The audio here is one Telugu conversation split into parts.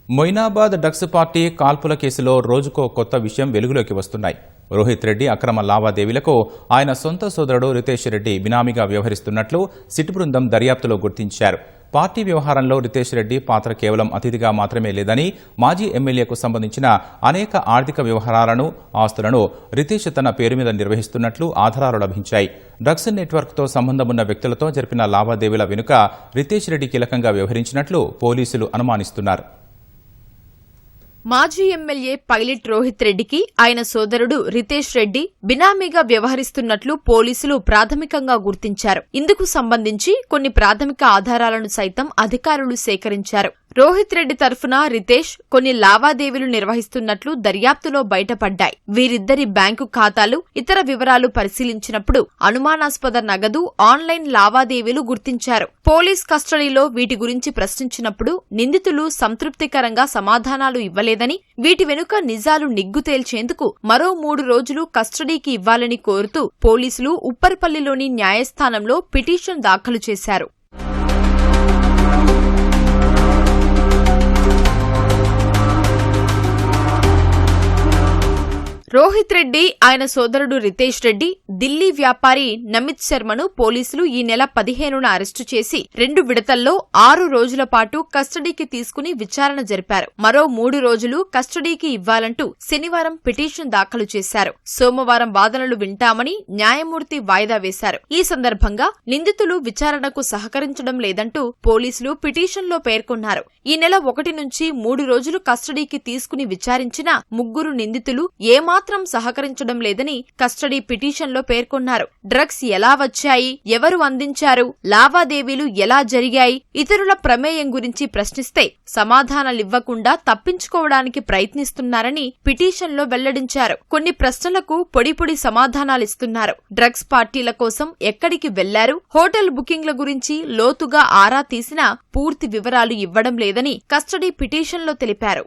మొయినాబాద్ డ్రగ్స్ పార్టీ కాల్పుల కేసులో రోజుకో కొత్త విషయం వెలుగులోకి వస్తున్నాయి. రోహిత్ రెడ్డి అక్రమ లావాదేవీలకు ఆయన సొంత సోదరుడు రితేష్ రెడ్డి బినామీగా వ్యవహరిస్తున్నట్లు సిట్ బృందం దర్యాప్తులో గుర్తించారు. పార్టీ వ్యవహారంలో రితేష్ రెడ్డి పాత్ర కేవలం అతిథిగా మాత్రమే లేదని, మాజీ ఎమ్మెల్యేకు సంబంధించిన అనేక ఆర్థిక వ్యవహారాలను, ఆస్తులను రితేష్ తన పేరు మీద నిర్వహిస్తున్నట్లు ఆధారాలు లభించాయి. డ్రగ్స్ నెట్వర్క్తో సంబంధమున్న వ్యక్తులతో జరిపిన లావాదేవీల వెనుక రితేష్ రెడ్డి కీలకంగా వ్యవహరించినట్లు పోలీసులు అనుమానిస్తున్నారు. మాజీ ఎమ్మెల్యే పైలట్ రోహిత్ రెడ్డికి ఆయన సోదరుడు రితేష్ రెడ్డి బినామీగా వ్యవహరిస్తున్నట్లు పోలీసులు ప్రాథమికంగా గుర్తించారు. ఇందుకు సంబంధించి కొన్ని ప్రాథమిక ఆధారాలను సైతం అధికారులు సేకరించారు. రోహిత్ రెడ్డి తరఫున రితేష్ కొన్ని లావాదేవీలు నిర్వహిస్తున్నట్లు దర్యాప్తులో బయటపడ్డాయి. వీరిద్దరి బ్యాంకు ఖాతాలు, ఇతర వివరాలు పరిశీలించినప్పుడు అనుమానాస్పద నగదు, ఆన్లైన్ లావాదేవీలు గుర్తించారు. పోలీస్ కస్టడీలో వీటి గురించి ప్రశ్నించినప్పుడు నిందితులు సంతృప్తికరంగా సమాధానాలు ఇవ్వలేదని, వీటి వెనుక నిజాలు నిగ్గు తేల్చేందుకు మరో 3 రోజులు కస్టడీకి ఇవ్వాలని కోరుతూ పోలీసులు ఉప్పర్పల్లిలోని న్యాయస్థానంలో పిటిషన్ దాఖలు చేశారు. రోహిత్ రెడ్డి, ఆయన సోదరుడు రితేష్ రెడ్డి, ఢిల్లీ వ్యాపారి నమిత్ శర్మను పోలీసులు ఈ నెల 15న అరెస్టు చేసి 2 విడతల్లో 6 రోజుల పాటు కస్టడీకి తీసుకుని విచారణ జరిపారు. మరో 3 రోజులు కస్టడీకి ఇవ్వాలంటూ శనివారం పిటిషన్ దాఖలు చేశారు. సోమవారం వాదనలు వింటామని న్యాయమూర్తి వాయిదా వేశారు. ఈ సందర్భంగా నిందితులు విచారణకు సహకరించడం లేదంటూ పోలీసులు పిటిషన్లో పేర్కొన్నారు. ఈ నెల 1 నుంచి 3 రోజులు కస్టడీకి తీసుకుని విచారించిన 3 నిందితులు ఏమాత్రం సహకరించడం లేదని కస్టడీ పిటిషన్లో పేర్కొన్నారు. డ్రగ్స్ ఎలా వచ్చాయి, ఎవరు అందించారు, లావాదేవీలు ఎలా జరిగాయి, ఇతరుల ప్రమేయం గురించి ప్రశ్నిస్తే సమాధానాలివ్వకుండా తప్పించుకోవడానికి ప్రయత్నిస్తున్నారని పిటిషన్లో వెల్లడించారు. కొన్ని ప్రశ్నలకు పొడి సమాధానాలిస్తున్నారు. డ్రగ్స్ పార్టీల కోసం ఎక్కడికి వెళ్లారు, హోటల్ బుకింగ్ల గురించి లోతుగా ఆరా తీసినా పూర్తి వివరాలు ఇవ్వడం లేదని కస్టడీ పిటిషన్లో తెలిపారు.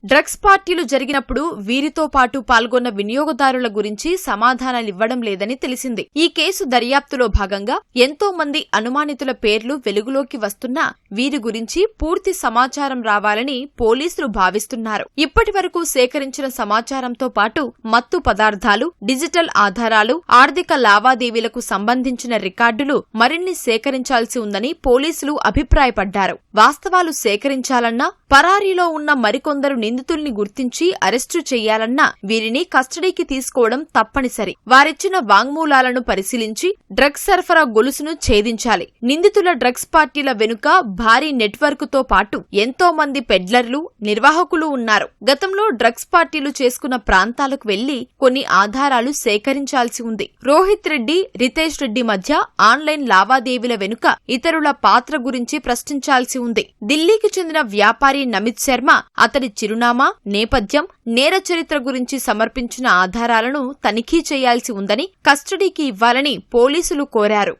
డ్రగ్స్ పార్టీలు జరిగినప్పుడు వీరితో పాటు పాల్గొన్న వినియోగదారుల గురించి సమాధానాలివ్వడం లేదని తెలిసింది. ఈ కేసు దర్యాప్తులో భాగంగా ఎంతో మంది అనుమానితుల పేర్లు వెలుగులోకి వస్తున్నా వీరి గురించి పూర్తి సమాచారం రావాలని పోలీసులు భావిస్తున్నారు. ఇప్పటి వరకు సేకరించిన సమాచారంతో పాటు మత్తు పదార్థాలు, డిజిటల్ ఆధారాలు, ఆర్థిక లావాదేవీలకు సంబంధించిన రికార్డులు మరిన్ని సేకరించాల్సి ఉందని పోలీసులు అభిప్రాయపడ్డారు. వాస్తవాలు సేకరించాలన్నా, పరారీలో ఉన్న మరికొందరు నిందితుల్ని గుర్తించి అరెస్టు చేయాలన్నా వీరిని కస్టడీకి తీసుకోవడం తప్పనిసరి. వారిచ్చిన వాంగ్మూలాలను పరిశీలించి డ్రగ్స్ సరఫరా గొలుసును ఛేదించాలి. నిందితుల డ్రగ్స్ పార్టీల వెనుక భారీ నెట్వర్క్తో పాటు ఎంతో మంది పెడ్లర్లు, నిర్వాహకులు ఉన్నారు. గతంలో డ్రగ్స్ పార్టీలు చేసుకున్న ప్రాంతాలకు వెళ్లి కొన్ని ఆధారాలు సేకరించాల్సి ఉంది. రోహిత్ రెడ్డి, రితేష్ రెడ్డి మధ్య ఆన్లైన్ లావాదేవీల వెనుక ఇతరుల పాత్ర గురించి ప్రశ్నించాల్సి ఉంది. ఢిల్లీకి చెందిన వ్యాపారి నమిత్ శర్మ, అతడి చిరునామా, నేపథ్యం, నేర చరిత్ర గురించి సమర్పించిన ఆధారాలను తనిఖీ చేయాల్సి ఉందని, కస్టడీకి ఇవ్వాలని పోలీసులు కోరారు.